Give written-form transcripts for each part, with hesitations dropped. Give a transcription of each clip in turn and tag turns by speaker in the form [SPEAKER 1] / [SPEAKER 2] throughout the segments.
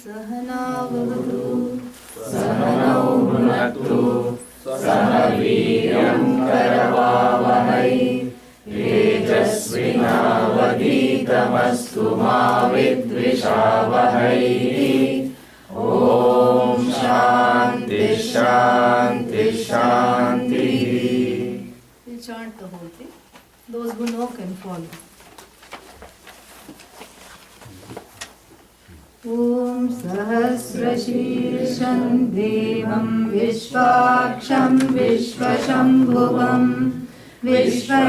[SPEAKER 1] सहना भवतु
[SPEAKER 2] सहनौ भुनक्तु सह वीर्यं करवावहै तेजस्विनावधीतमस्तु मा विद्विषावहै। ॐ शान्ति शान्ति शान्तिः।
[SPEAKER 1] We'll chant the whole thing. Those who know can follow. ॐ सहस्रशीर्षं देवं विश्वाक्षं विश्वशम्भुवं विश्वनारायणं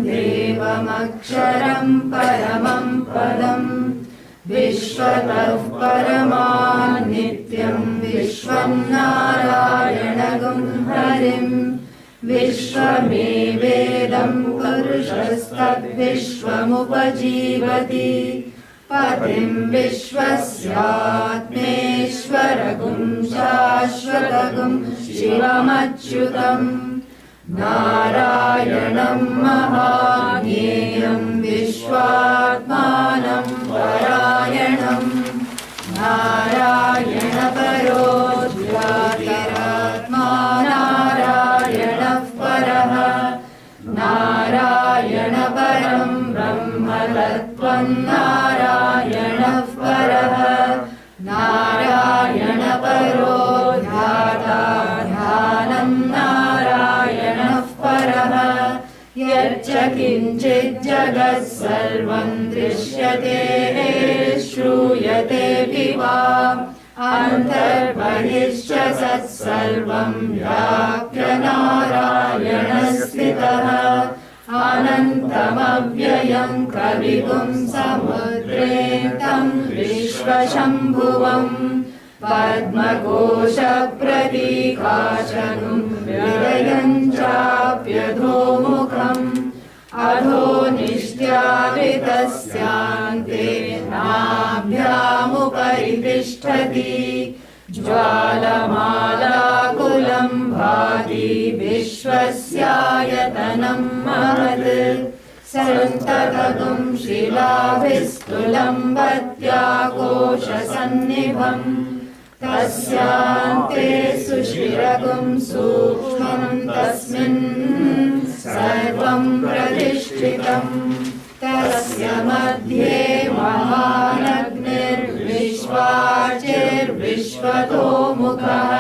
[SPEAKER 1] देवमक्षरं परमं पदं विश्वतः परमान् नित्यं विश्वनारायणगुं हरिं विश्वमेवेदं पुरुषस्तद्विश्वमुपजीवति पतिं विश्वस्यात्मेश्वरगुं शाश्वतगुं शिवमच्युतं नारायणं महाज्ञेयं विश्वात्मानं परायणं नारायणपरो ज्योतिरात्मा नारायणः परः नारायणपरं ब्रह्मतत्त्वं नारायणः परः नारायणपरो ध्याता ध्यानं नारायणः परः यच्च किञ्चित् जगत् सर्वं दृश्यते श्रूयतेऽपि वा अन्तर्बहिश्च सत्सर्वं व्याप्य नारायणस्थितः अनन्तमव्ययं कविगुं समुद्रेतं विश्वशम्भुवं पद्मकोशप्रतीकाशनुं विलयं चाप्यधोमुखम् अधो निष्ट्यावितस्यान्ते नाभ्यामुपरि तिष्ठति ज्वालमालाकुलं भाति विश्वस्यायतनं महत् सन्ततगुं शिलाभिस्तुलं वत्याकोशसन्निभम् तस्यान्ते सुशिरगुं सूक्ष्मं तस्मिन् सर्वं प्रतिष्ठितम् तस्य मध्ये महानग्निर्विश्वाचिर्विश्वतोमुखः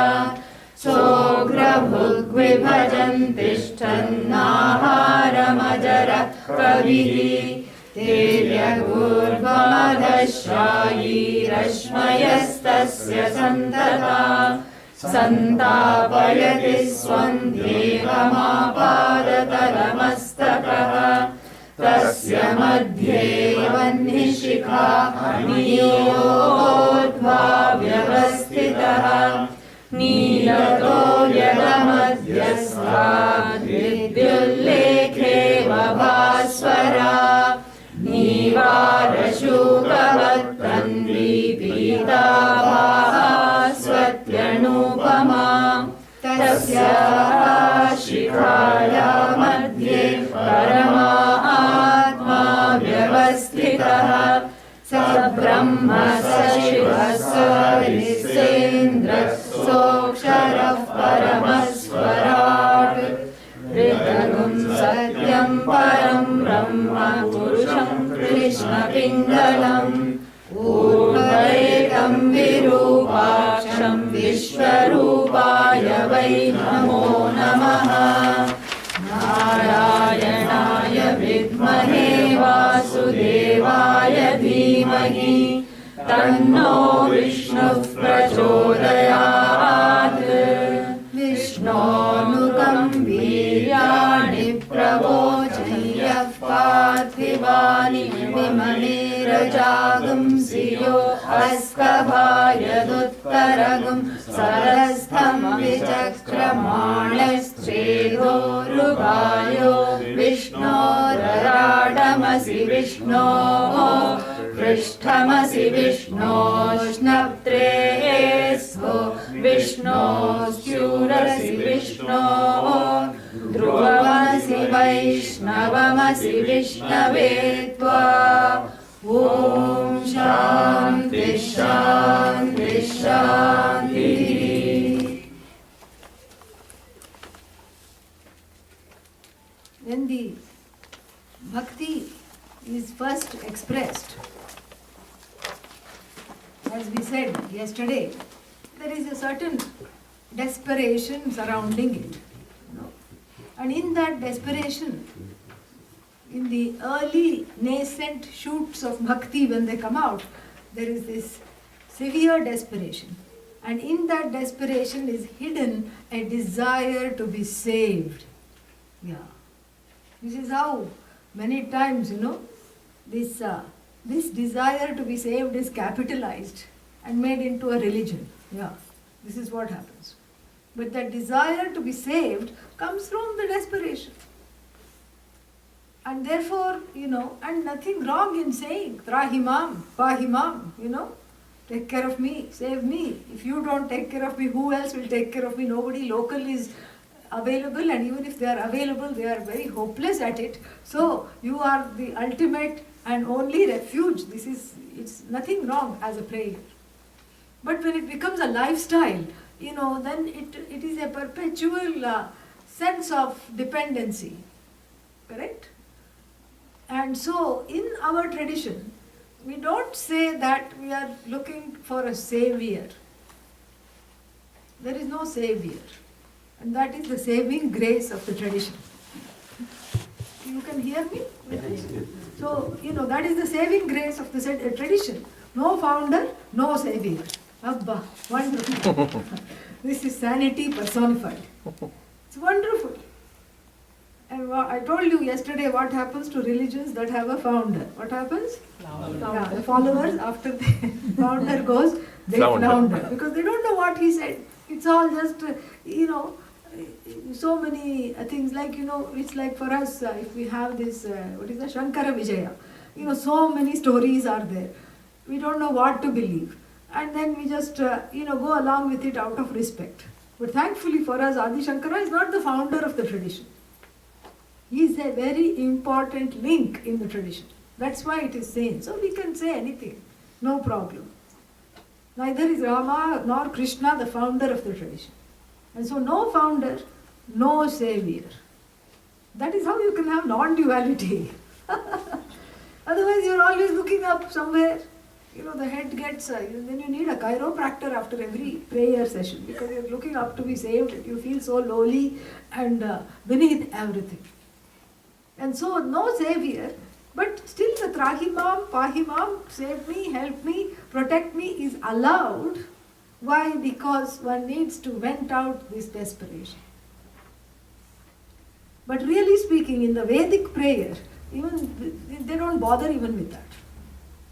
[SPEAKER 1] सोऽग्रभुग्विभजन् तिष्ठन्नाहारमजरः कविः तेर्यगूर्ध्वमधश्रायी रश्मयस्तस्य सन्तता सन्तापयति स्वं देहमापादतलमस्तकः तस्य मध्ये वह्निशिखा नियोद्ध्वा व्यवस्थितः नीलतो यदमध्यस्थाद् विद्युल्लेखेव भास्वरा नीवारशूकवत्तन्वी पीताभाः स्वत्यणुपमा तस्याः शिखाया मध्ये परमात्मा व्यवस्थितः स ब्रह्म स शिवः स ऋषेन्द्रः सोऽक्षरः परमस्वराट् ऋतगुं सत्यं परं ब्रह्म पुरुषं कृष्णपिङ्गलम् ऊर्ध्वरेतं विरूपाक्षं विश्वरूपाय वै नमो नमः नारायणाय विद्महे वासुदेवाय धीमहि तन्नो विष्णुः प्रचोदयात् विष्णोनुगं वीर्याणि प्रवोचय्यः पार्थिवानि विमलेरजागुंसियो अस्कभायदुत्तरगुं सरस्थं विचक्रमाणश्चेदोरुगायो विष्णोरराडमसि विष्णो पृष्ठमसि विष्णोष्णप्त्रेस्वो विष्णोश्चूरसि विष्णो ध्रुवमसि वैष्णवमसि विष्णवे त्वा ॐ
[SPEAKER 2] Shanti, Shanti, Shanti.
[SPEAKER 1] When the bhakti is first expressed, as we said yesterday, there is a certain desperation surrounding it. And in that desperation, in the early nascent shoots of bhakti, when they come out, there is this severe desperation. And in that desperation is hidden a desire to be saved. Yeah. This is how many times, this desire to be saved is capitalized and made into a religion. Yeah. This is what happens. But that desire to be saved comes from the desperation. And therefore, and nothing wrong in saying, Trahimam, Pahimam, take care of me, save me. If you don't take care of me, who else will take care of me? Nobody local is available, and even if they are available, they are very hopeless at it. So, you are the ultimate and only refuge. It's nothing wrong as a prayer. But when it becomes a lifestyle, then it is a perpetual sense of dependency. Correct? And so, in our tradition, we don't say that we are looking for a savior. There is no savior. And that is the saving grace of the tradition. You can hear me?
[SPEAKER 2] Yes.
[SPEAKER 1] So, that is the saving grace of the tradition. No founder, no savior. Abba, wonderful. This is sanity personified. It's wonderful. And I told you yesterday what happens to religions that have a founder. What happens? Yeah, the followers, after the founder goes, they flounder. Because they don't know what he said. It's all just, so many things like, it's like for us, if we have this, Shankara Vijaya. So many stories are there. We don't know what to believe. And then we just, go along with it out of respect. But thankfully for us, Adi Shankara is not the founder of the tradition. He is a very important link in the tradition. That's why it is sane. So we can say anything, no problem. Neither is Rama nor Krishna the founder of the tradition. And so no founder, no savior. That is how you can have non-duality. Otherwise you are always looking up somewhere. The head gets, then you need a chiropractor after every prayer session because you are looking up to be saved. You feel so lowly and beneath everything. And so no savior, but still the Trahimam, Pahimam, save me, help me, protect me is allowed. Why? Because one needs to vent out this desperation. But really speaking, in the Vedic prayer, even they don't bother even with that.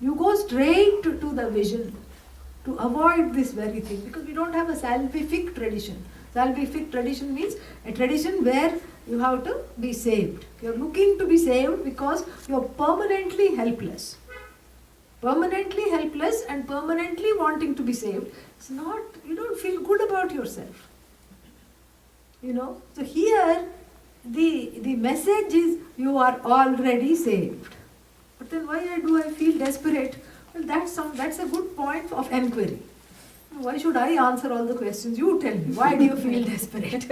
[SPEAKER 1] You go straight to the vision to avoid this very thing because we don't have a salvific tradition. Salvific tradition means a tradition where you have to be saved. You are looking to be saved because you are permanently helpless. Permanently helpless and permanently wanting to be saved. It's not, you don't feel good about yourself. So here the message is you are already saved. But then why do I feel desperate? Well, that's a good point of enquiry. Why should I answer all the questions? You tell me. Why do you feel desperate?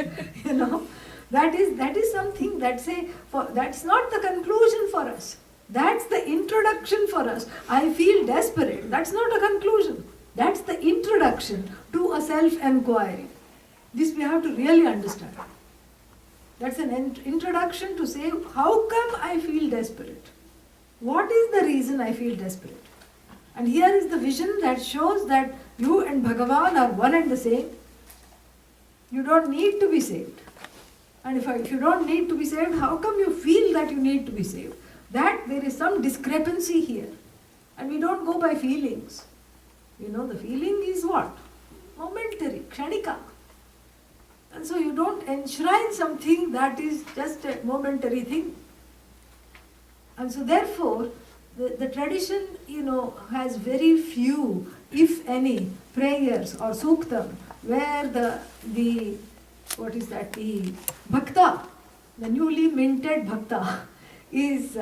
[SPEAKER 1] That is something that's not the conclusion for us. That's the introduction for us. I feel desperate. That's not a conclusion. That's the introduction to a self-enquiry. This we have to really understand. That's an introduction to say, how come I feel desperate? What is the reason I feel desperate? And here is the vision that shows that you and Bhagavan are one and the same. You don't need to be saved. And if you don't need to be saved, how come you feel that you need to be saved? That there is some discrepancy here. And we don't go by feelings. The feeling is what? Momentary, kshanika. And so you don't enshrine something that is just a momentary thing. And so therefore, the tradition, has very few, if any, prayers or suktam where the bhakta, the newly minted bhakta, is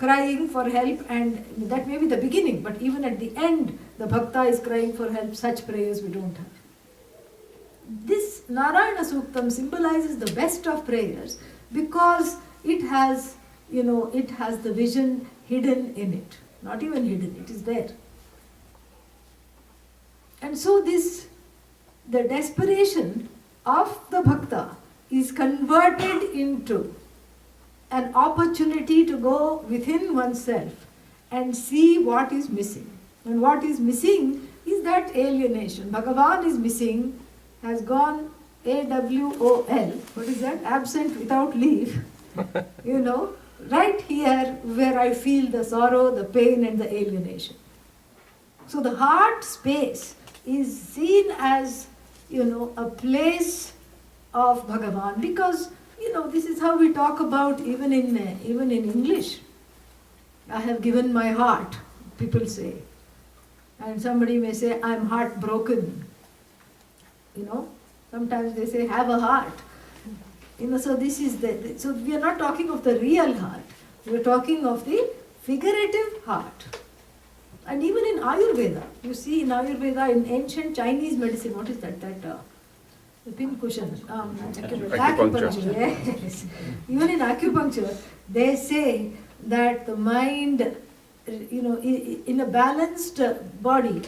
[SPEAKER 1] crying for help, and that may be the beginning, but even at the end, the bhakta is crying for help. Such prayers we don't have. This Narayana Suktam symbolizes the best of prayers because it has, it has the vision hidden in it. Not even hidden, it is there. And so the desperation of the bhakta is converted into an opportunity to go within oneself and see what is missing. And what is missing is that alienation. Bhagavan is missing, has gone AWOL, what is that? Absent without leave. Right here where I feel the sorrow, the pain and the alienation. So the heart space is seen as, a place of Bhagavan because, this is how we talk about even in English. I have given my heart, people say. And somebody may say, I'm heartbroken. Sometimes they say, have a heart. So this is so we are not talking of the real heart. We are talking of the figurative heart. And even in Ayurveda, you see in Ayurveda, in ancient Chinese medicine, what is that? The pin cushion. Acupuncture. Yes. Even in acupuncture, they say that the mind, in a balanced body,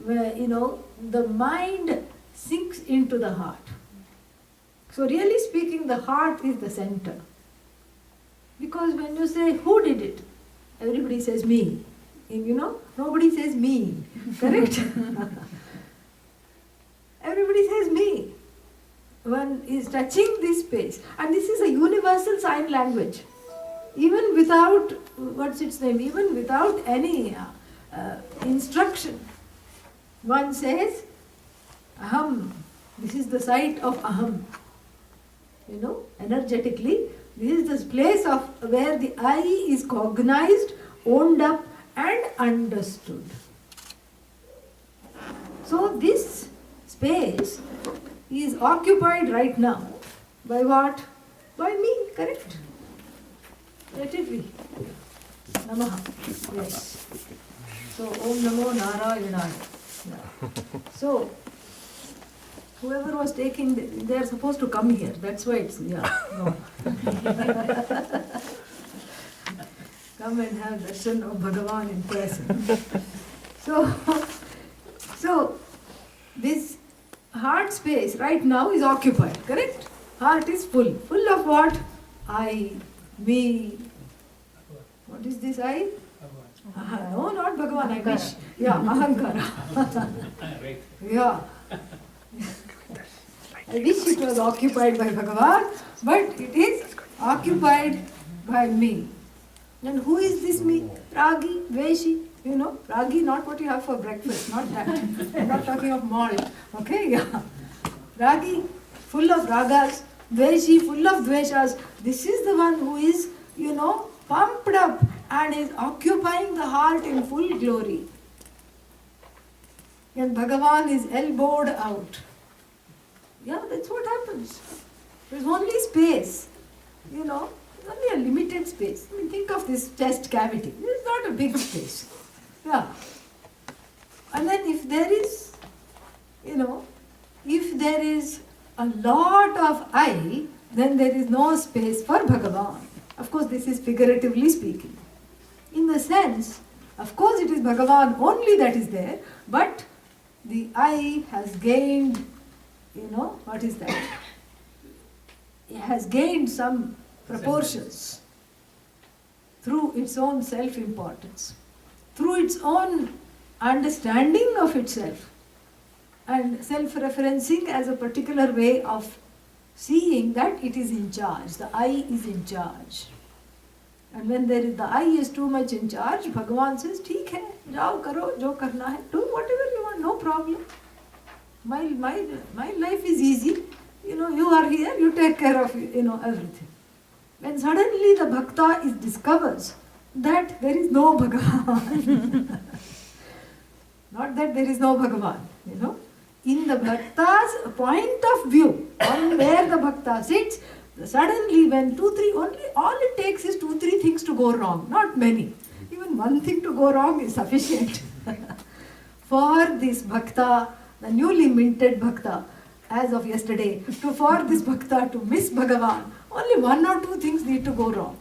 [SPEAKER 1] where, the mind sinks into the heart. So really speaking, the heart is the center. Because when you say, who did it? Everybody says me. Nobody says me. Correct? Everybody says me. One is touching this space. And this is a universal sign language. Even without, even without any instruction. One says, aham. This is the site of aham. Energetically, this is the place of where the I is cognized, owned up and understood. So this space is occupied right now by what? By me, correct? Let it be. Namaha. Yes. So, Om Namo Narayanaya. Yeah. So, whoever was taking, they are supposed to come here. That's why it's, no. Come and have darshan of Bhagavan in person. So, this heart space right now is occupied, correct? Heart is full. Full of what? I, me. What is this I? No, not Bhagavan, I wish. Yeah, Ahankara. Yeah. I wish it was occupied by Bhagavan, but it is occupied by me. And who is this me? Ragi, Veshi, Ragi, not what you have for breakfast, not that. I'm not talking of malt, okay? Yeah. Ragi, full of ragas, Veshi, full of dveshas. This is the one who is, pumped up and is occupying the heart in full glory. And Bhagavan is elbowed out. Yeah, that's what happens. There's only space, only a limited space. Think of this chest cavity. It's not a big space. Yeah. And then if there is, if there is a lot of I, then there is no space for Bhagavan. Of course, this is figuratively speaking. In the sense, of course it is Bhagavan only that is there, but the I has gained, what is that? It has gained some proportions through its own self-importance, through its own understanding of itself, and self-referencing as a particular way of seeing that it is in charge, the I is in charge. And when the I is too much in charge, Bhagavan says, "Theek hai, jao karo, jo karna hai, do whatever you want, no problem. My life is easy. You are here, you take care of everything." When suddenly the bhakta discovers that there is no Bhagavan, not that there is no Bhagavan, in the bhakta's point of view, on where the bhakta sits, Suddenly when all it takes is 2-3 things to go wrong, not many. Even one thing to go wrong is sufficient. For this bhakta, the newly minted bhakta, as of yesterday, for this bhakta to miss Bhagavan, only 1 or 2 things need to go wrong.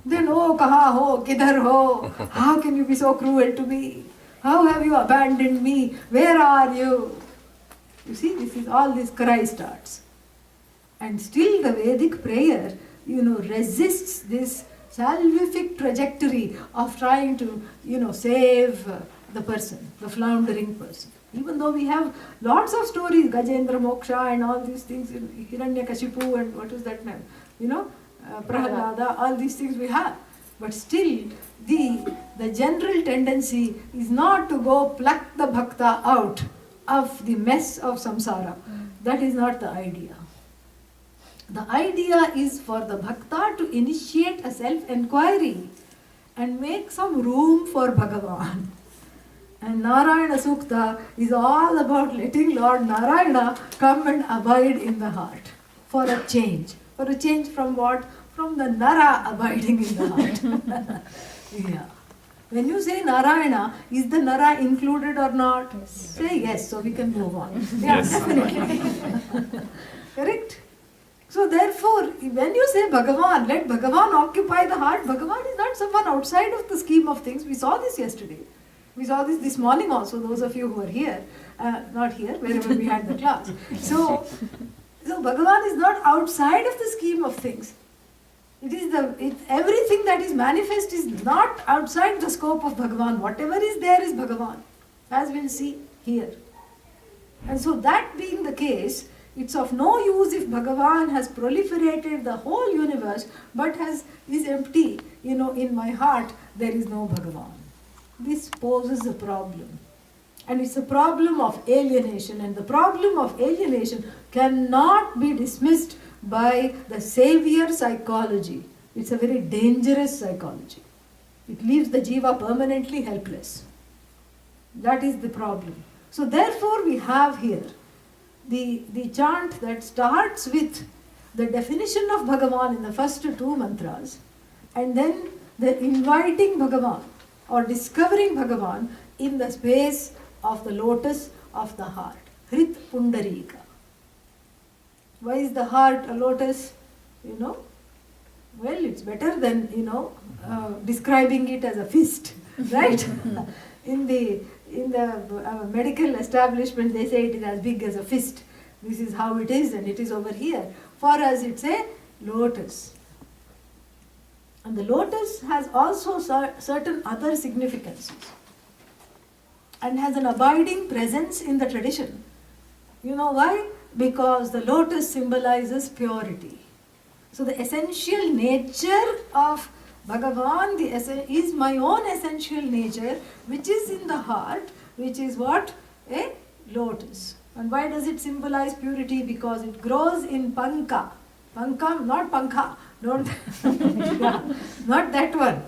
[SPEAKER 1] Then, oh, kaha ho, kidhar ho, how can you be so cruel to me? How have you abandoned me? Where are you? You see, this cry starts. And still the Vedic prayer, resists this salvific trajectory of trying to, save the person, the floundering person. Even though we have lots of stories, Gajendra Moksha and all these things, Hiranyakashipu and what is that name? Prahlada, all these things we have. But still, the general tendency is not to go pluck the bhakta out of the mess of samsara. That is not the idea. The idea is for the bhakta to initiate a self-enquiry and make some room for Bhagavan. And Narayana Sukta is all about letting Lord Narayana come and abide in the heart for a change. For a change from what? From the Nara abiding in the heart. Yeah. When you say Narayana, is the Nara included or not? Yes. Say yes, so we can move on. Yeah, yes. Definitely. Correct? So therefore, when you say Bhagavan, let Bhagavan occupy the heart, Bhagavan is not someone outside of the scheme of things. We saw this yesterday. We saw this morning also, those of you who are here, not here, wherever we had the class. So Bhagavan is not outside of the scheme of things. Everything that is manifest is not outside the scope of Bhagavan. Whatever is there is Bhagavan, as we'll see here. And so that being the case, it's of no use if Bhagavan has proliferated the whole universe but is empty. In my heart there is no Bhagavan. This poses a problem. And it's a problem of alienation. And the problem of alienation cannot be dismissed by the savior psychology. It's a very dangerous psychology. It leaves the jiva permanently helpless. That is the problem. So therefore we have here the chant that starts with the definition of Bhagavan in the first 2 mantras, and then the inviting Bhagavan or discovering Bhagavan in the space of the lotus of the heart. Hrit Pundarika. Why is the heart a lotus? Well, it's better than, describing it as a fist, right? In the medical establishment, they say it is as big as a fist. This is how it is, and it is over here. For us, it's a lotus. And the lotus has also certain other significances and has an abiding presence in the tradition. You know why? Because the lotus symbolizes purity. So the essential nature of Bhagavan is my own essential nature, which is in the heart, which is what? A lotus. And why does it symbolize purity? Because it grows in panka. Panka, not pankha. Not that one.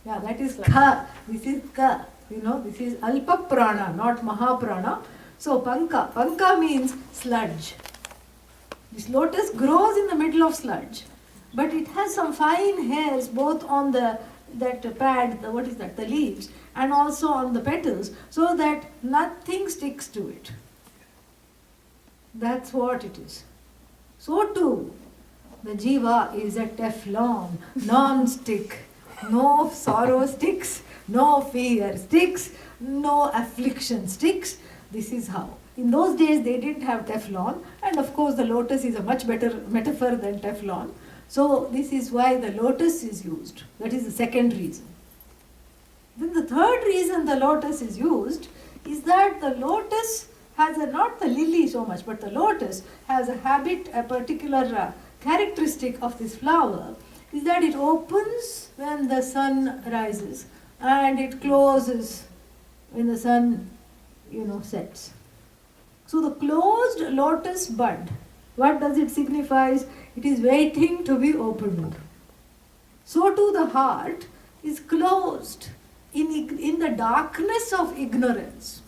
[SPEAKER 1] Yeah, that is ka. This is ka. This is alpa prana, not mahaprana. So panka. Panka means sludge. This lotus grows in the middle of sludge. But it has some fine hairs both on that pad, the leaves, and also on the petals, so that nothing sticks to it. That's what it is. So too, the jiva is a Teflon, non-stick. No sorrow sticks, no fear sticks, no affliction sticks. This is how. In those days they didn't have Teflon, and of course the lotus is a much better metaphor than Teflon. So this is why the lotus is used. That is the second reason. Then the third reason the lotus is used is that the lotus has not the lily so much, but the lotus has a habit, a particular characteristic of this flower is that it opens when the sun rises and it closes when the sun, sets. So the closed lotus bud, what does it signify? It is waiting to be opened. So too the heart is closed in the darkness of ignorance.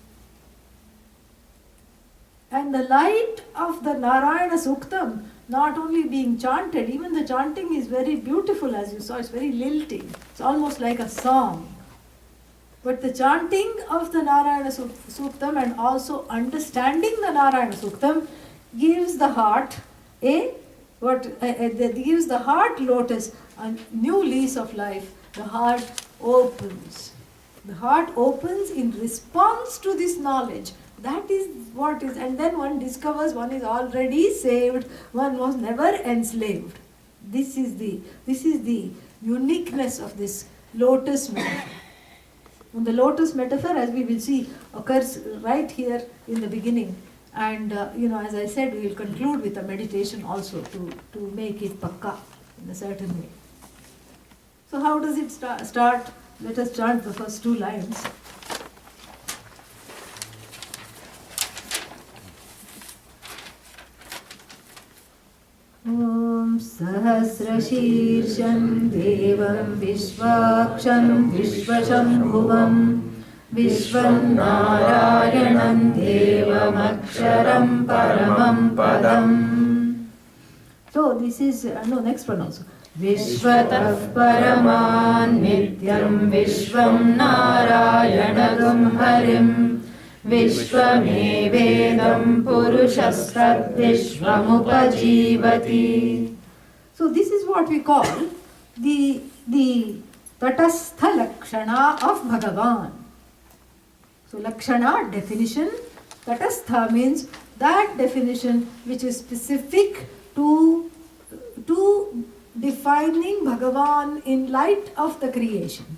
[SPEAKER 1] And the light of the Narayana Suktam not only being chanted, even the chanting is very beautiful, as you saw, it's very lilting. It's almost like a song. But the chanting of the Narayana Suktam and also understanding the Narayana Suktam gives the heart gives the heart lotus a new lease of life. The heart opens. The heart opens in response to this knowledge. That is what is, and then one discovers one is already saved, one was never enslaved. This is the uniqueness of this lotus metaphor. And the lotus metaphor, as we will see, occurs right here in the beginning. And as I said, we will conclude with a meditation also to make it pakka in a certain way. So how does it start? Let us chant the first two lines. Om Sahasrashirsham Devam Vishwaksham Vishwashambhuvam Vishwan Narayanam Devamaksharam Paramam Padam. So this is, next one also. Vishwatah Paraman Nityam Vishwam Narayanagam Harim Vishwamevedam Purushastad Vishwamupajivati. So this is what we call the Tatastha Lakshana of Bhagavan. So Lakshana, definition. Tatastha means that definition which is specific to defining Bhagavan in light of the creation.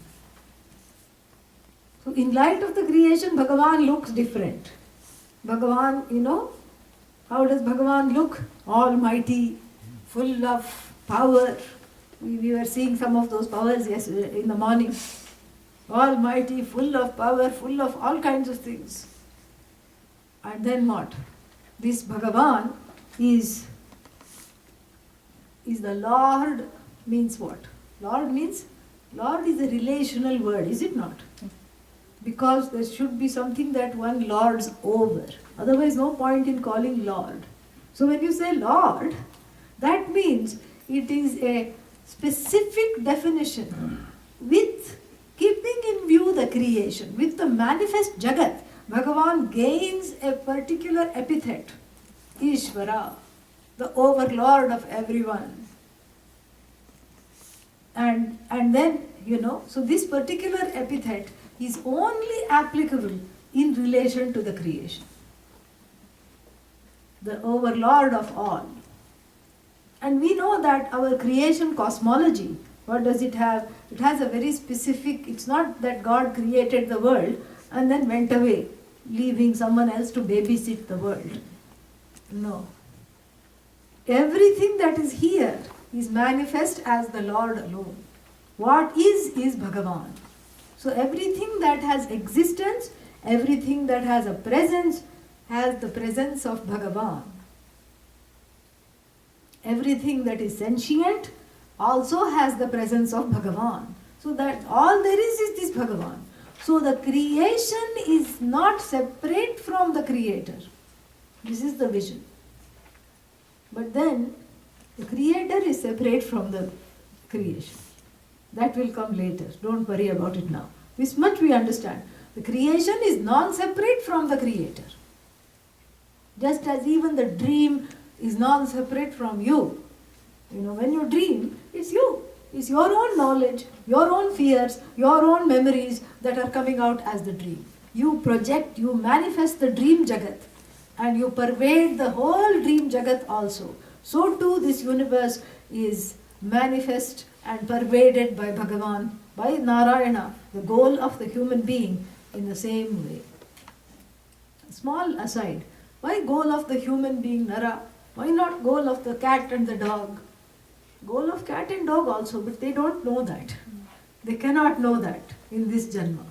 [SPEAKER 1] So in light of the creation, Bhagavan looks different. Bhagavan, how does Bhagavan look? Almighty, full of power. We were seeing some of those powers yesterday in the morning. Almighty, full of power, full of all kinds of things. And then what? This Bhagavan is the Lord, means what? Lord is a relational word, is it not? Because there should be something that one lords over. Otherwise, no point in calling Lord. So when you say Lord, that means it is a specific definition with keeping in view the creation. With the manifest Jagat, Bhagavan gains a particular epithet. Ishvara, the overlord of everyone. And then, so this particular epithet is only applicable in relation to the creation. The overlord of all. And we know that our creation cosmology, what does it have? It has a very specific, it's not that God created the world and then went away, leaving someone else to babysit the world. No. Everything that is here is manifest as the Lord alone. What is Bhagavan. So everything that has existence, everything that has a presence, has the presence of Bhagavan. Everything that is sentient also has the presence of Bhagavan. So that all there is this Bhagavan. So the creation is not separate from the Creator. This is the vision. But then the Creator is separate from the creation. That will come later. Don't worry about it now. This much we understand. The creation is non-separate from the Creator. Just as even the dream is non-separate from you. When you dream, it's you. It's your own knowledge, your own fears, your own memories that are coming out as the dream. You project, you manifest the dream Jagat and you pervade the whole dream Jagat also. So too this universe is manifest and pervaded by Bhagavan, by Narayana, the goal of the human being, in the same way. Small aside, why goal of the human being Nara? Why not goal of the cat and the dog? Goal of cat and dog also, but they don't know that. They cannot know that in this Janma.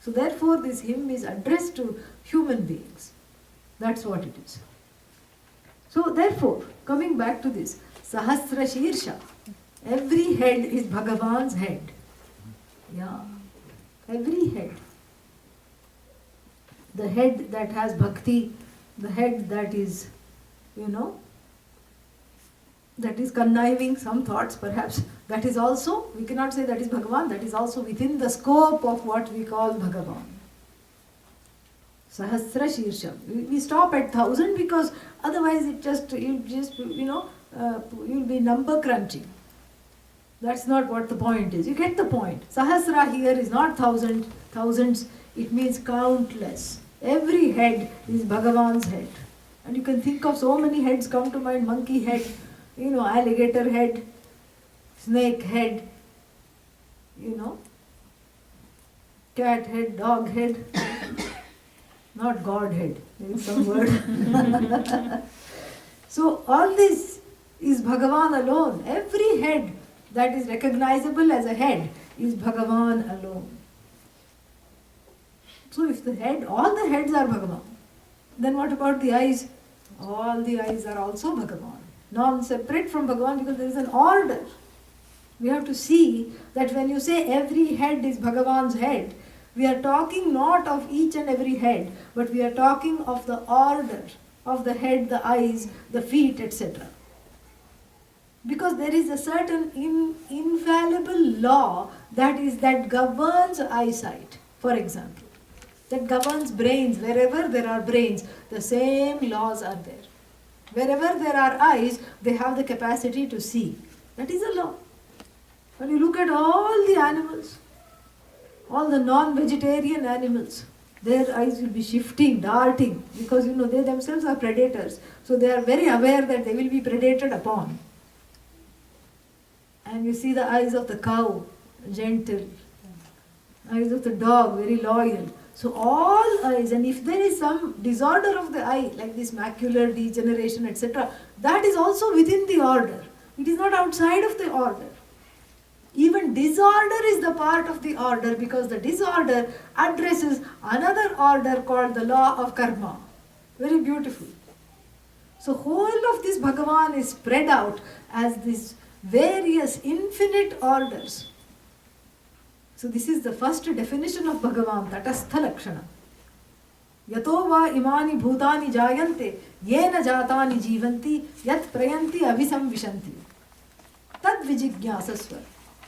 [SPEAKER 1] So therefore this hymn is addressed to human beings. That's what it is. So therefore, coming back to this, Sahasra Shirsha, every head is Bhagavan's head. Yeah, every head. The head that has bhakti, the head that is, that is conniving, some thoughts perhaps, that is also, we cannot say that is Bhagavan, that is also within the scope of what we call Bhagavan. Sahasra Shirsham. We stop at 1,000 because otherwise you'll be number crunching. That's not what the point is. You get the point. Sahasra here is not thousands, it means countless. Every head is Bhagavan's head. And you can think of so many heads come to mind: monkey head, alligator head, snake head, cat head, dog head, not God head, there is some word. So all this is Bhagavan alone. Every head that is recognizable as a head is Bhagavan alone. So if all the heads are Bhagavan, then what about the eyes? All the eyes are also Bhagavan. Non-separate from Bhagavan because there is an order. We have to see that when you say every head is Bhagavan's head, we are talking not of each and every head, but we are talking of the order of the head, the eyes, the feet, etc. Because there is a certain infallible law that governs eyesight, for example. That governs brains. Wherever there are brains, the same laws are there. Wherever there are eyes, they have the capacity to see. That is a law. When you look at all the animals, all the non-vegetarian animals, their eyes will be shifting, darting, because they themselves are predators. So they are very aware that they will be predated upon. And you see the eyes of the cow, gentle. Eyes of the dog, very loyal. So all eyes, and if there is some disorder of the eye, like this macular degeneration, etc., that is also within the order. It is not outside of the order. Even disorder is the part of the order because the disorder addresses another order called the law of karma. Very beautiful. So whole of this Bhagavan is spread out as these various infinite orders. So this is the first definition of Bhagavan, Tatastha Lakshana. Yato va imani bhutani jayante, yena jatani jivanti, yat prayanti avisam vishanti. Tad vijignyasasva,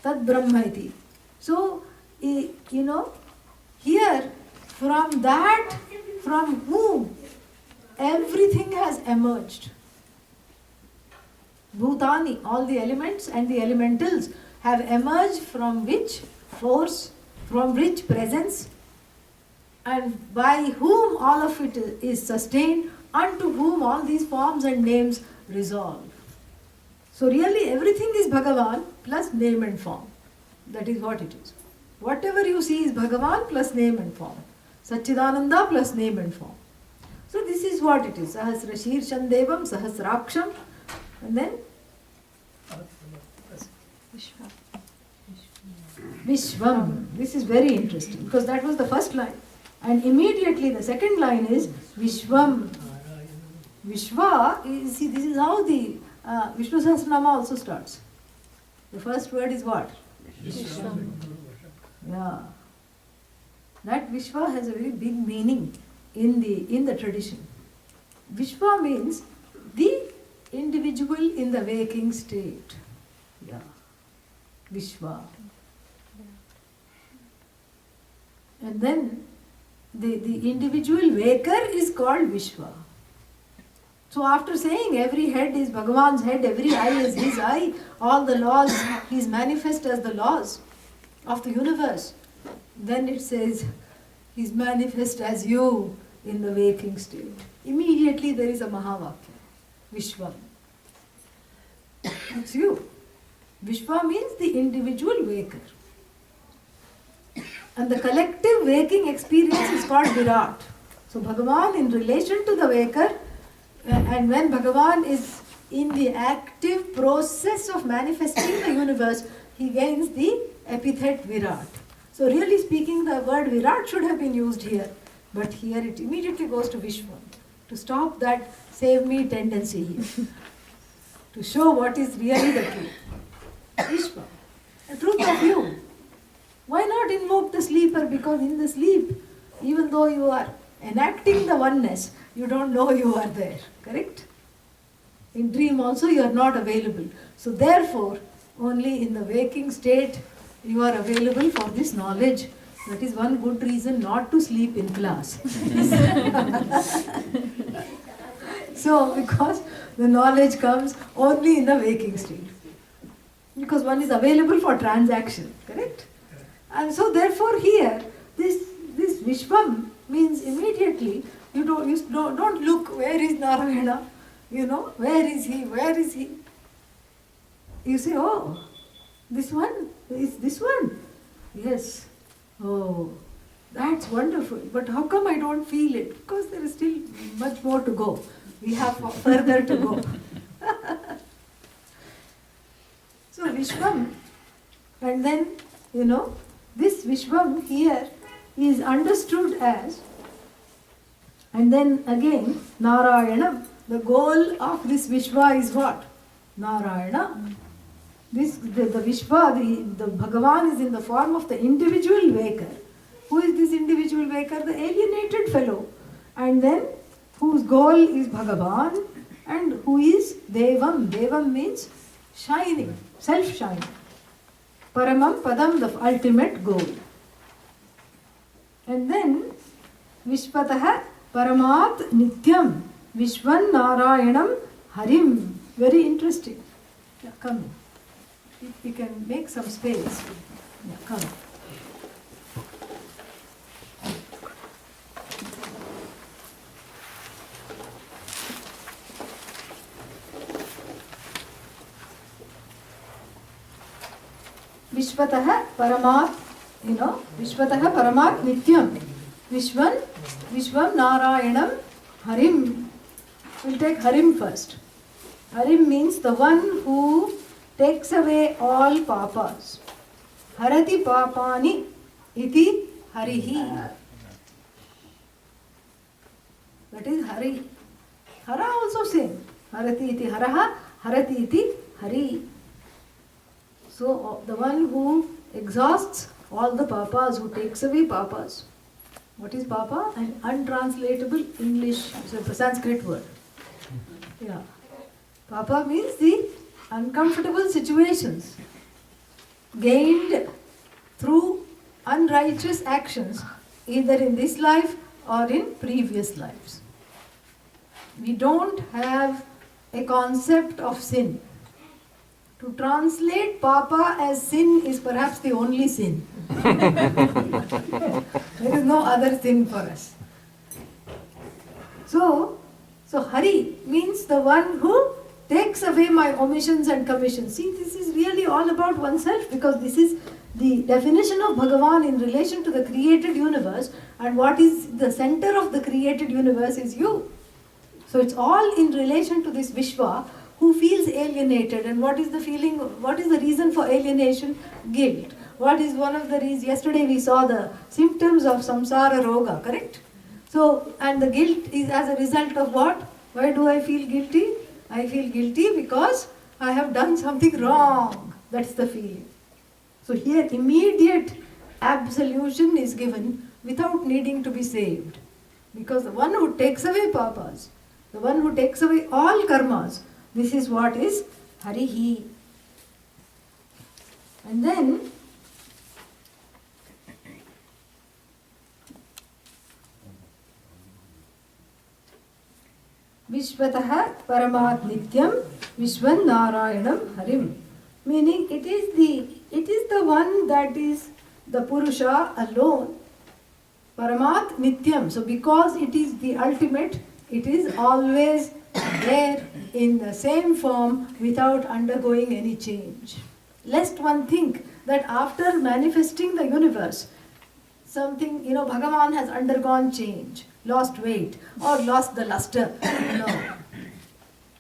[SPEAKER 1] tad brahma iti. So, here, from whom everything has emerged. Bhutani, all the elements and the elementals have emerged from which force, from which presence, and by whom all of it is sustained, unto whom all these forms and names resolve. So really everything is Bhagavan plus name and form. That is what it is. Whatever you see is Bhagavan plus name and form. Satchidananda plus name and form. So this is what it is. Sahasra Shirsham Devam, Sahasraksham, and then Vishwam. This is very interesting because that was the first line. And immediately the second line is Vishwam. Vishwa, see, this is how the Vishnu Sahasranama also starts. The first word is what? Vishwam. Yeah. That Vishwa has a very big meaning in the tradition. Vishwa means the individual in the waking state. Yeah. Vishwa. And then the individual waker is called Vishwa. So after saying every head is Bhagavan's head, every eye is his eye, all the laws, he is manifest as the laws of the universe. Then it says, he is manifest as you in the waking state. Immediately there is a Mahavakya, Vishwa. It's you. Vishwa means the individual waker. And the collective waking experience is called Virat. So Bhagavan in relation to the waker, and when Bhagavan is in the active process of manifesting the universe, he gains the epithet Virat. So really speaking, the word Virat should have been used here. But here it immediately goes to Vishwa, to stop that save me tendency here. To show what is really the truth. Vishwa, the truth of you. Why not invoke the sleeper? Because in the sleep, even though you are enacting the oneness, you don't know you are there. Correct? In dream also you are not available. So therefore, only in the waking state you are available for this knowledge. That is one good reason not to sleep in class. So, because the knowledge comes only in the waking state. Because one is available for transaction, correct? And so therefore here, this Vishwam means immediately, you don't look, where is Narayana? Where is he? Where is he? You say, oh, this one, is this one? Yes. Oh, that's wonderful. But how come I don't feel it? Because there is still much more to go. We have further to go. So Vishwam, and then, this Vishwam here is understood as, and then again, Narayana. The goal of this Vishwa is what? Narayana. The Vishwa, the Bhagavan is in the form of the individual waker. Who is this individual waker? The alienated fellow. And then, whose goal is Bhagavan, and who is Devam. Devam means shining, self-shining. Paramam Padam, the ultimate goal. And then, Vishwataha Paramat Nityam. Vishwan Narayanam Harim. Very interesting. Yeah, come. If we can make some space. Yeah, come. Vishwataha Paramat, Vishwataha Paramat Nityam. Vishwam Narayanam Harim. We'll take Harim first. Harim means the one who takes away all papas. Harati papani iti harihi. That is Hari. Hara also same. Harati iti haraha, harati iti hari. So the one who exhausts all the papas, who takes away papas. What is papa? An untranslatable English, Sanskrit word. Yeah. Papa means the uncomfortable situations gained through unrighteous actions, either in this life or in previous lives. We don't have a concept of sin. To translate papa as sin is perhaps the only sin. There is no other sin for us. So Hari means the one who takes away my omissions and commissions. See, this is really all about oneself, because this is the definition of Bhagavan in relation to the created universe, and what is the center of the created universe is you. So it's all in relation to this Vishwa who feels alienated. And what is the feeling, what is the reason for alienation? Guilt. What is one of the reasons? Yesterday we saw the symptoms of samsara roga, correct? So, and the guilt is as a result of what? Why do I feel guilty? I feel guilty because I have done something wrong. That's the feeling. So here immediate absolution is given without needing to be saved. Because the one who takes away papas, the one who takes away all karmas, this is what is Harihi. And then Vishwataha Paramat Nityam Vishwan Narayanam Harim. Meaning it is the one that is the Purusha alone. Paramat Nityam. So because it is the ultimate, it is always there in the same form without undergoing any change. Lest one think that after manifesting the universe, something, Bhagavan has undergone change, lost weight, or lost the luster,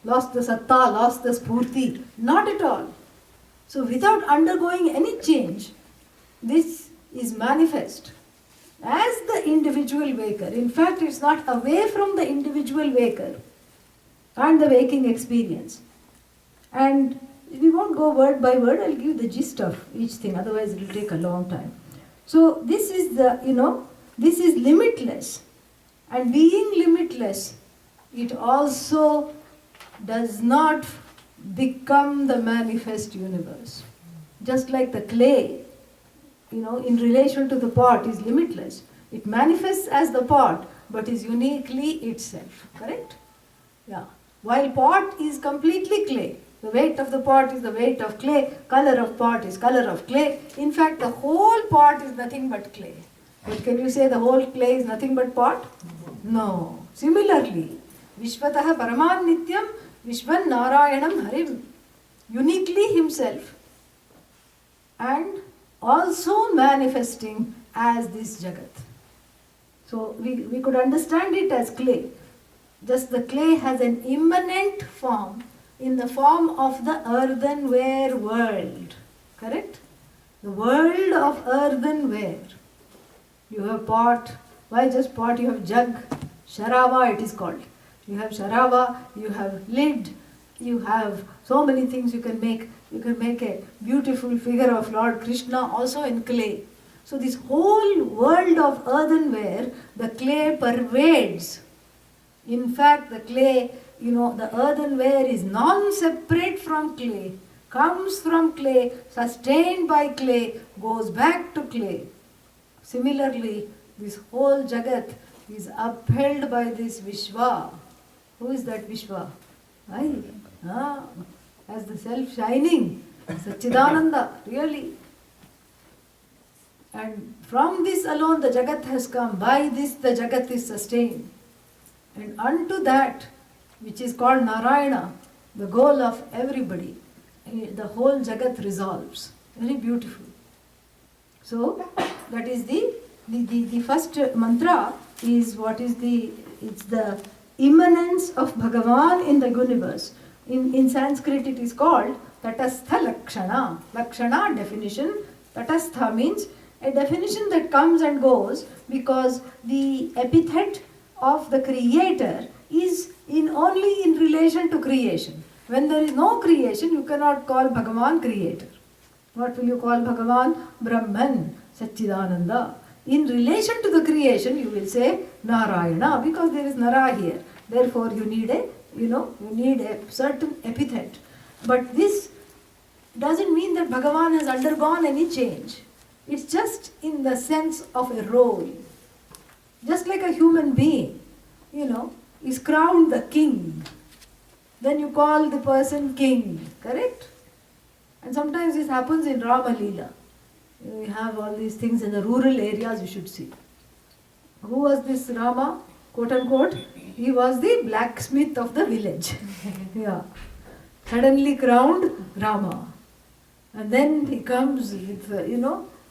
[SPEAKER 1] lost the satta, lost the spurti. Not at all. So without undergoing any change, this is manifest as the individual waker. In fact, it's not away from the individual waker and the waking experience. And we won't go word by word, I'll give the gist of each thing, otherwise it will take a long time. So this is this is limitless. And being limitless, it also does not become the manifest universe. Just like the clay, in relation to the pot is limitless. It manifests as the pot, but is uniquely itself. Correct? Yeah. While pot is completely clay, the weight of the pot is the weight of clay, color of pot is color of clay. In fact, the whole pot is nothing but clay. But can you say the whole clay is nothing but pot? No. Similarly, Vishwataha Paraman Nityam Vishwan Narayanam Harim, uniquely himself and also manifesting as this Jagat. So we could understand it as clay. Just the clay has an immanent form in the form of the earthenware world. Correct? The world of earthenware. You have pot. Why just pot? You have jug. Sharava it is called. You have sharava, you have lid, you have so many things you can make. You can make a beautiful figure of Lord Krishna also in clay. So this whole world of earthenware, the clay pervades. In fact, the clay, the earthenware is non-separate from clay, comes from clay, sustained by clay, goes back to clay. Similarly, this whole Jagat is upheld by this Vishwa. Who is that Vishwa? As the self-shining, Satchidananda, really. And from this alone the Jagat has come. By this the Jagat is sustained. And unto that, which is called Narayana, the goal of everybody, the whole Jagat resolves. Very beautiful. So, that is the first mantra is it's the immanence of Bhagavan in the universe. In Sanskrit it is called Tatastha Lakshana. Lakshana definition. Tatastha means a definition that comes and goes because the epithet of the creator is only in relation to creation. When there is no creation, you cannot call Bhagavan creator. What will you call Bhagavan? Brahman, Satchidananda. In relation to the creation, you will say Narayana because there is Nara here. Therefore, you need a certain epithet. But this doesn't mean that Bhagavan has undergone any change. It's just in the sense of a role. Just like a human being, is crowned the king. Then you call the person king, correct? And sometimes this happens in Rama Leela. We have all these things in the rural areas you should see. Who was this Rama? Quote unquote. He was the blacksmith of the village. Yeah. Suddenly crowned Rama. And then he comes with,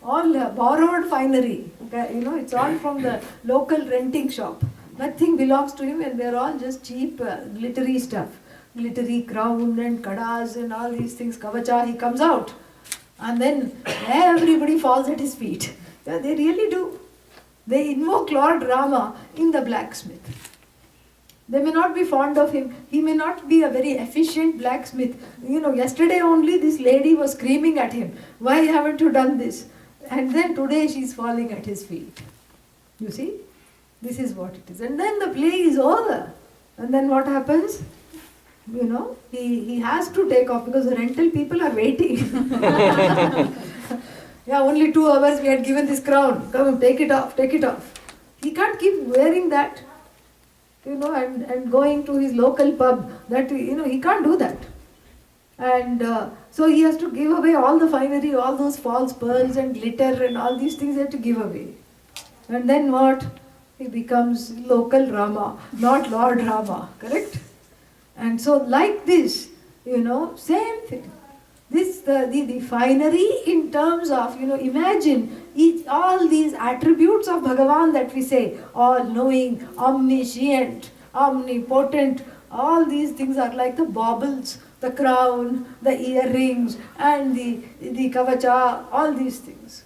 [SPEAKER 1] all borrowed finery. It's all from the local renting shop. Nothing belongs to him and they're all just cheap, glittery stuff. Glittery crown and kadas and all these things. Kavacha, he comes out. And then everybody falls at his feet. Yeah, they really do. They invoke Lord Rama in the blacksmith. They may not be fond of him. He may not be a very efficient blacksmith. Yesterday only this lady was screaming at him. Why haven't you done this? And then today she's falling at his feet. You see? This is what it is. And then the play is over. And then what happens? He has to take off because the rental people are waiting. Yeah, only 2 hours we had given this crown. Come, take it off, take it off. He can't keep wearing that, and going to his local pub. That, he can't do that. And so he has to give away all the finery, all those false pearls and glitter and all these things he had to give away. And then what? He becomes local Rama, not Lord Rama, correct? And so like this, same thing. This, the finery in terms of, imagine all these attributes of Bhagavan that we say, all-knowing, omniscient, omnipotent, all these things are like the baubles, the crown, the earrings, and the kavacha, all these things.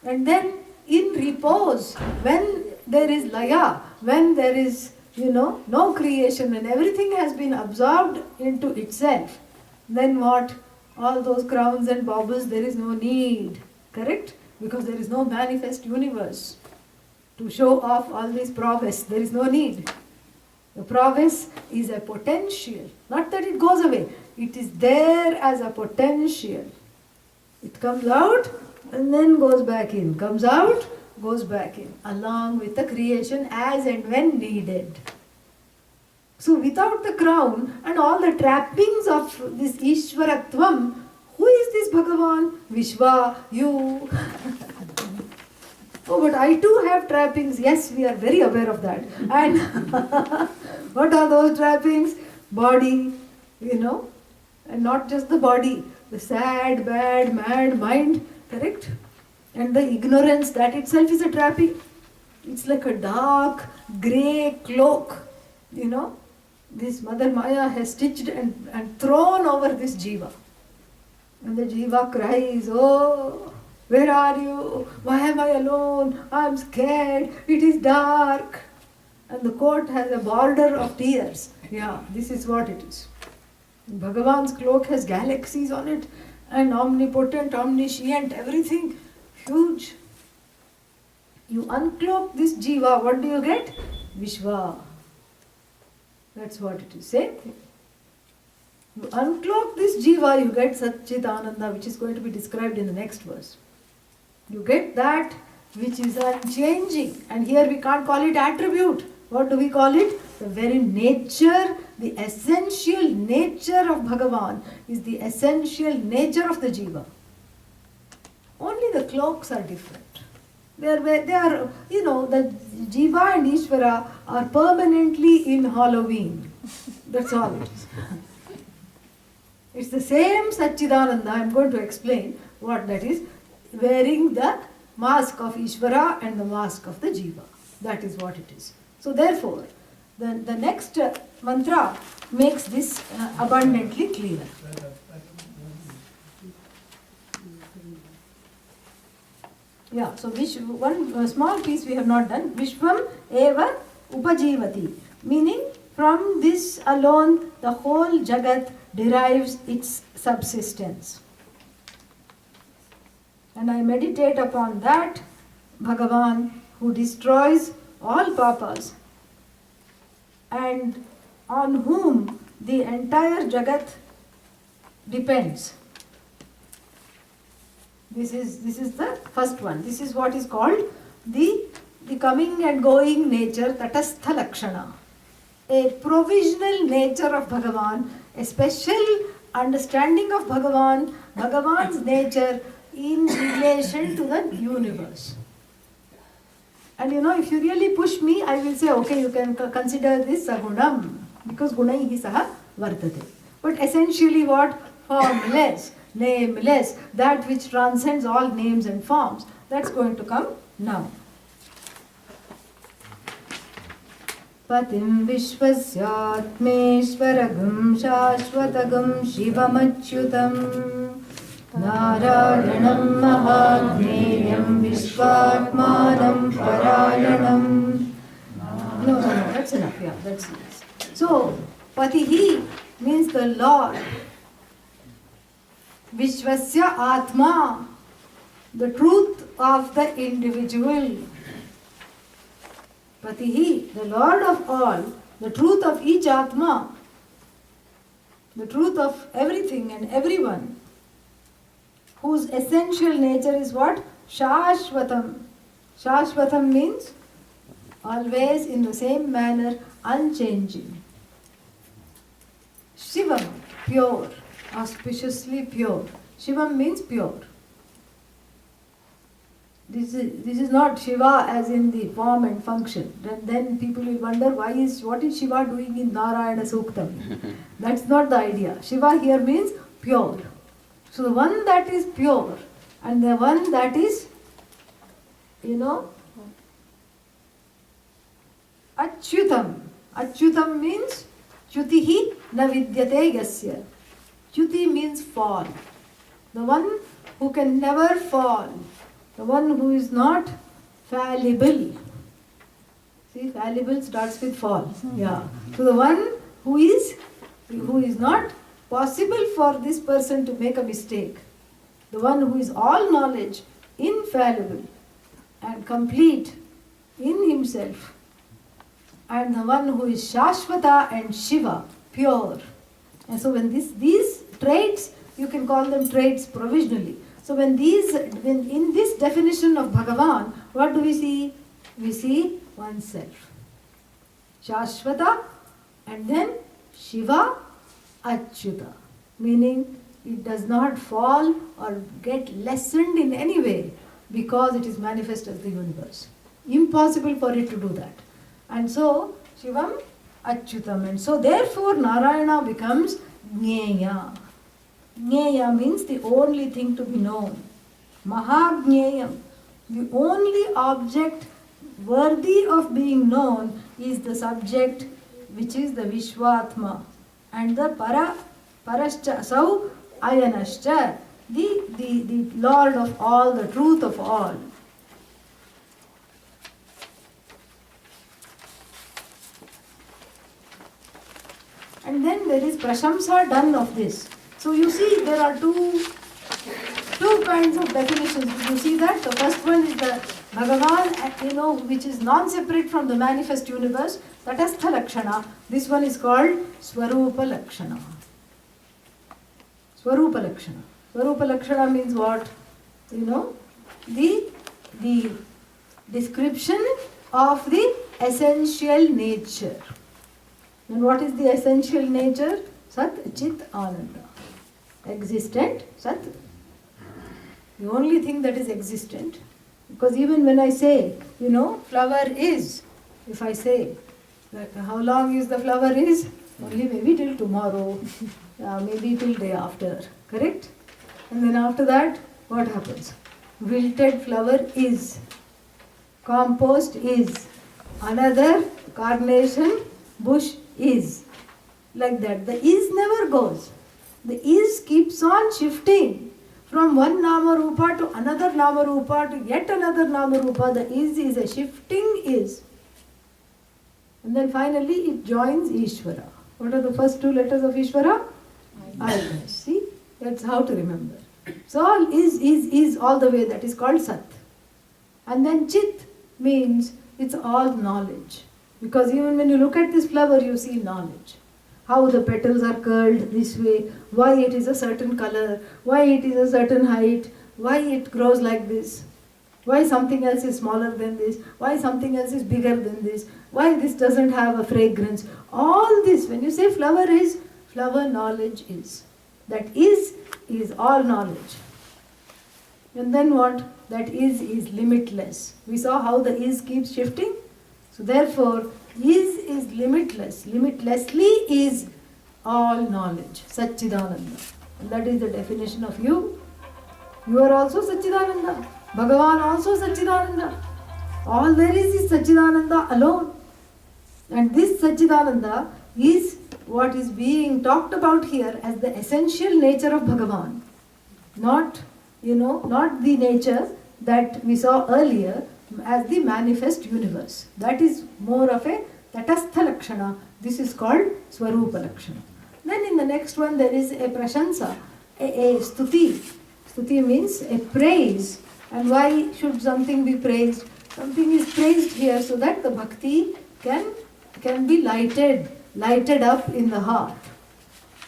[SPEAKER 1] And then in repose, when there is laya, when there is, no creation, when everything has been absorbed into itself, then what? All those crowns and baubles, there is no need, correct? Because there is no manifest universe to show off all this prowess. There is no need. The prowess is a potential, not that it goes away. It is there as a potential. It comes out and then goes back in. Comes out, goes back in, along with the creation as and when needed. So without the crown and all the trappings of this Ishvaratvam, who is this Bhagavan? Vishwa, you. Oh, but I too have trappings. Yes, we are very aware of that. And what are those trappings? Body, and not just the body, the sad, bad, mad mind, correct? And the ignorance, that itself is a trapping. It's like a dark, grey cloak, This Mother Maya has stitched and thrown over this jiva. And the jiva cries, oh, where are you? Why am I alone? I'm scared. It is dark. And the coat has a border of tears. Yeah, this is what it is. Bhagavan's cloak has galaxies on it and omnipotent, omniscient, everything. Huge. You uncloak this jiva, what do you get? Vishwa. That's what it is. Same thing. You uncloak this jiva, you get Satchidananda, which is going to be described in the next verse. You get that which is unchanging. And here we can't call it attribute. What do we call it? The very nature, the essential nature of Bhagavan is the essential nature of the jiva. Only the cloaks are different. They are, the jiva and Ishvara are permanently in Halloween. That's all it is. It's the same Satchidananda. I'm going to explain what that is. Wearing the mask of Ishvara and the mask of the jiva. That is what it is. So therefore, the next mantra makes this abundantly clear. Yeah, so one small piece we have not done. Vishvam eva upajivati. Meaning, from this alone, the whole Jagat derives its subsistence. And I meditate upon that Bhagavan who destroys all papas and on whom the entire Jagat depends. This is the first one. This is what is called the coming and going nature, Tatastha Lakshana. A provisional nature of Bhagavan, a special understanding of Bhagavan, Bhagavan's nature in relation to the universe. And if you really push me, I will say, okay, you can consider this sagunam, because gunaihi saha vartate. But essentially what? Formless, nameless, that which transcends all names and forms. That's going to come now. Patim vishwasyatmeshwaragam shashvatagam shivamachyutam Narayanam mahadneyam vishvatmanam parayanam. No, that's enough. Yeah, that's nice. So, Patihi means the Lord. Vishwasya Atma, the truth of the individual. Patihi, the Lord of all, the truth of each Atma, the truth of everything and everyone, whose essential nature is what? Shashvatam. Shashvatam means always in the same manner, unchanging. Shivam, pure, auspiciously pure. Shivam means pure. This is not Shiva as in the form and function. Then people will wonder what is Shiva doing in Narayana Suktam. That's not the idea. Shiva here means pure. So the one that is pure and the one that is, Achyutam. Achyutam means Chutihi na vidyate yasya. Chuti means fall. The one who can never fall. The one who is not fallible. See, fallible starts with fall. Yeah. So the one who is not possible for this person to make a mistake. The one who is all knowledge, infallible and complete in himself and the one who is Shashvata and Shiva, pure. And so when these traits, you can call them traits provisionally. So when in this definition of Bhagavan, what do we see? We see oneself. Shashvata and then Shiva, Achyuta. Meaning it does not fall or get lessened in any way because it is manifest as the universe. Impossible for it to do that. And so Shivam Achyutam. And so therefore Narayana becomes Jnaya. Jnaya means the only thing to be known. Mahajnayam. The only object worthy of being known is the subject which is the Vishwatma. And the Parascha Asau Ayanascha. The Lord of all, the truth of all. And then there is prashamsa done of this. So you see there are two kinds of definitions. You see that? The first one is the Bhagavan, which is non-separate from the manifest universe, Tatastha Lakshana. This one is called Swarupa Lakshana. Swarupa Lakshana. Swarupa Lakshana means what? The description of the essential nature. And what is the essential nature? Sat Chit Ananda. Existent Sat. The only thing that is existent. Because even when I say, flower is, if I say, that how long is the flower is? Only maybe till tomorrow, maybe till day after. Correct? And then after that, what happens? Wilted flower is. Compost is. Another carnation bush is. Like that. The is never goes. The is keeps on shifting from one Nama Rupa to another Nama Rupa to yet another Nama Rupa. The is a shifting is. And then finally it joins Ishvara. What are the first two letters of Ishvara? I. See? That's how to remember. So all is all the way. That is called Sat. And then Chit means it's all knowledge. Because even when you look at this flower, you see knowledge. How the petals are curled this way, why it is a certain color, why it is a certain height, why it grows like this, why something else is smaller than this, why something else is bigger than this, why this doesn't have a fragrance. All this, when you say flower is, flower knowledge is. That is all knowledge. And then what? That is limitless. We saw how the is keeps shifting. So therefore, is limitless. Limitlessly is all knowledge. Satchidananda. And that is the definition of you. You are also Satchidananda. Bhagavan also Satchidananda. All there is Satchidananda alone. And this Satchidananda is what is being talked about here as the essential nature of Bhagavan. Not the nature that we saw earlier as the manifest universe. That is more of a Tatastha Lakshana. This is called Swarupa Lakshana. Then in the next one there is a Prashansa, a Stuti. Stuti means a praise. And why should something be praised? Something is praised here so that the bhakti can be lighted up in the heart.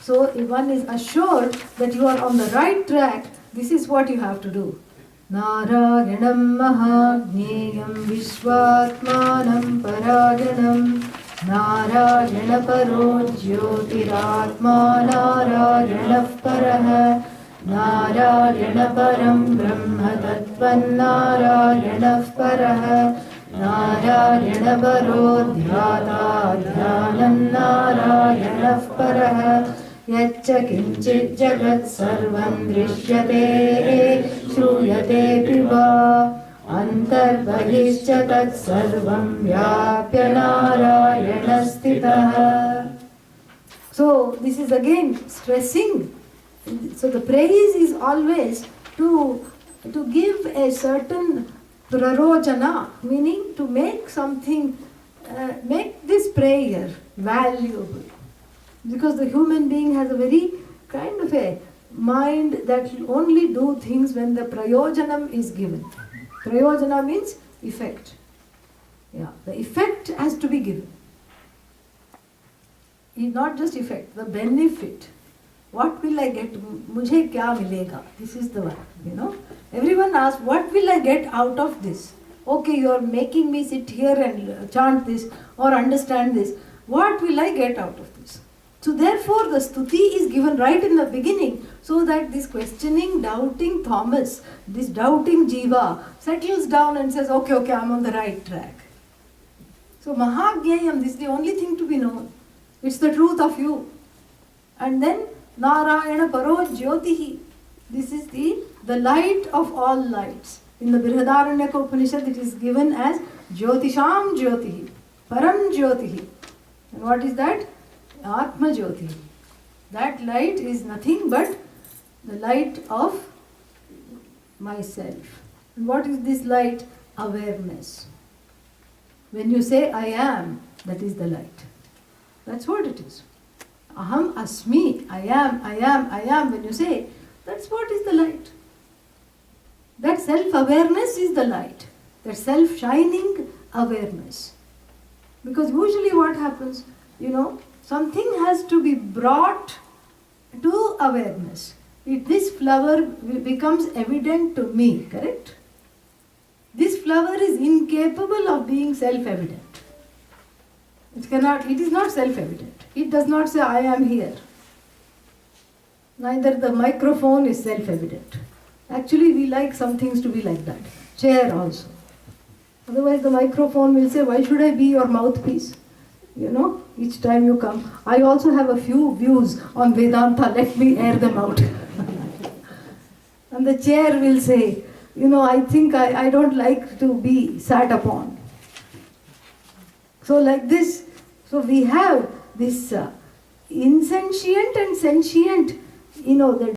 [SPEAKER 1] So if one is assured that you are on the right track, this is what you have to do. Narayanam Mahajneyam Vishwatmanam Paraganam Narayana Paro Jyotiratma Narayanah Paraha Narayana Param Brahma Tattvan Narayanah Paraha Narayana Paro Dhyata Dhyanam Narayanah Paraha Yaccha Kinchit Jagat Sarvam Drishyate Shruyate Piva Antarbahishcha Tat Sarvam Vyapya Narayana Stitaha. So this is again stressing. So the praise is always to give a certain prarojana, meaning to make something, make this prayer valuable. Because the human being has a very kind of a mind that will only do things when the prayojanam is given. Prayojana means effect. Yeah, the effect has to be given. is not just effect, the benefit. What will I get? मुझे क्या मिलेगा? This is the one, you know. Everyone asks, what will I get out of this? Okay, you are making me sit here and chant this or understand this. What will I get out of this? So therefore the stuti is given right in the beginning so that this questioning, doubting Thomas, this doubting jiva settles down and says, okay, I'm on the right track. So Mahagyayam, this is the only thing to be known. It's the truth of you. And then Narayana Paro Jyotihi. This is the light of all lights. In the Brihadaranyaka Upanishad it is given as Jyotisham Jyotihi, Param Jyotihi. And what is that? Atma Jyotihi. That light is nothing but the light of myself. And what is this light? Awareness. When you say I am, that is the light. That's what it is. Aham asmi, I am. When you say, that's what is the light. That self-awareness is the light. That self-shining awareness. Because usually what happens, something has to be brought to awareness. If this flower becomes evident to me, correct? This flower is incapable of being self-evident. It is not self-evident. It does not say, I am here. Neither the microphone is self-evident. Actually, we like some things to be like that. Chair also. Otherwise, the microphone will say, why should I be your mouthpiece? Each time you come. I also have a few views on Vedanta. Let me air them out. And the chair will say, I think I don't like to be sat upon. So like this, we have this insentient and sentient, the